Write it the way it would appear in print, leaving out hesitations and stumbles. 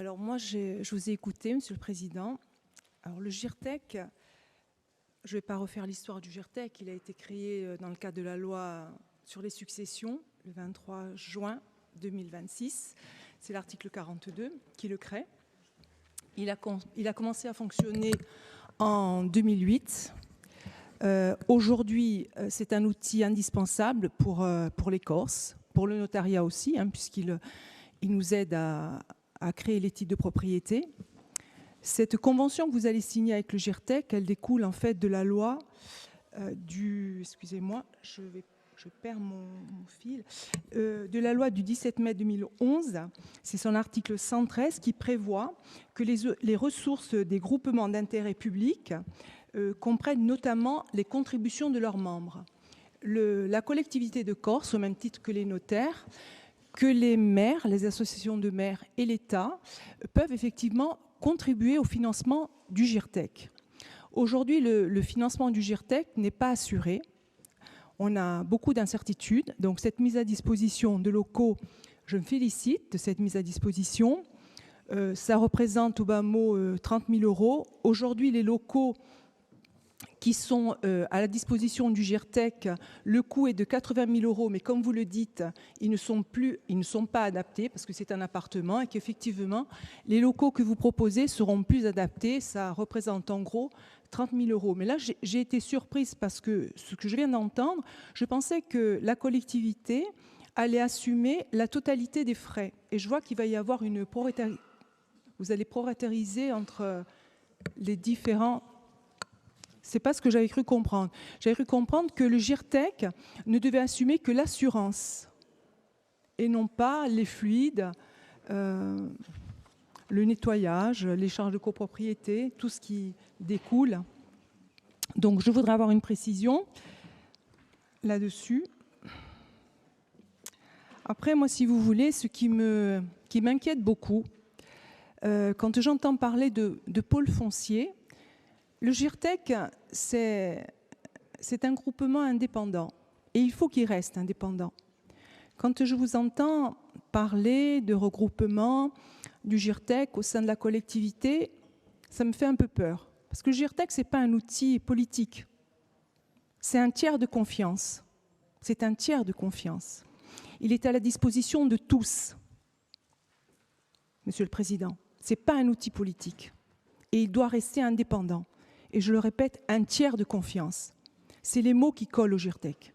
Alors moi, je vous ai écouté, Monsieur le Président. Alors le GIRTEC, je ne vais pas refaire l'histoire du GIRTEC. Il a été créé dans le cadre de la loi sur les successions, le 23 juin 2026. C'est l'article 42 qui le crée. Il a commencé à fonctionner en 2008. Aujourd'hui, c'est un outil indispensable pour les Corses, pour le notariat aussi, puisqu'il nous aide à créer les titres de propriété. Cette convention que vous allez signer avec le GIRTEC, elle découle en fait de la loi excusez-moi, je perds mon fil, de la loi du 17 mai 2011. C'est son article 113 qui prévoit que les ressources des groupements d'intérêt public comprennent notamment les contributions de leurs membres. La collectivité de Corse, au même titre que les notaires, que les maires, les associations de maires et l'État peuvent effectivement contribuer au financement du GIRTEC. Aujourd'hui, le financement du GIRTEC n'est pas assuré. On a beaucoup d'incertitudes. Donc cette mise à disposition de locaux, je me félicite de cette mise à disposition. Ça représente au bas mot 30 000 €. Aujourd'hui, les locaux qui sont à la disposition du GIRTEC, le coût est de 80 000 €, mais comme vous le dites, ils ne sont pas adaptés parce que c'est un appartement et qu'effectivement, les locaux que vous proposez seront plus adaptés. Ça représente en gros 30 000 €. Mais là, j'ai été surprise parce que ce que je viens d'entendre, je pensais que la collectivité allait assumer la totalité des frais. Et je vois qu'il va y avoir une proratériser. Vous allez proratériser entre les différents. C'est pas ce que j'avais cru comprendre. J'avais cru comprendre que le GIRTEC ne devait assumer que l'assurance et non pas les fluides, le nettoyage, les charges de copropriété, tout ce qui découle. Donc je voudrais avoir une précision là-dessus. Après, moi, si vous voulez, ce qui m'inquiète beaucoup, quand j'entends parler de pôle foncier, le GIRTEC, c'est un groupement indépendant et il faut qu'il reste indépendant. Quand je vous entends parler de regroupement du GIRTEC au sein de la collectivité, ça me fait un peu peur. Parce que le GIRTEC, ce n'est pas un outil politique. C'est un tiers de confiance. C'est un tiers de confiance. Il est à la disposition de tous, Monsieur le Président. Ce n'est pas un outil politique. Et il doit rester indépendant. Et je le répète, un tiers de confiance. C'est les mots qui collent au GIRTEC.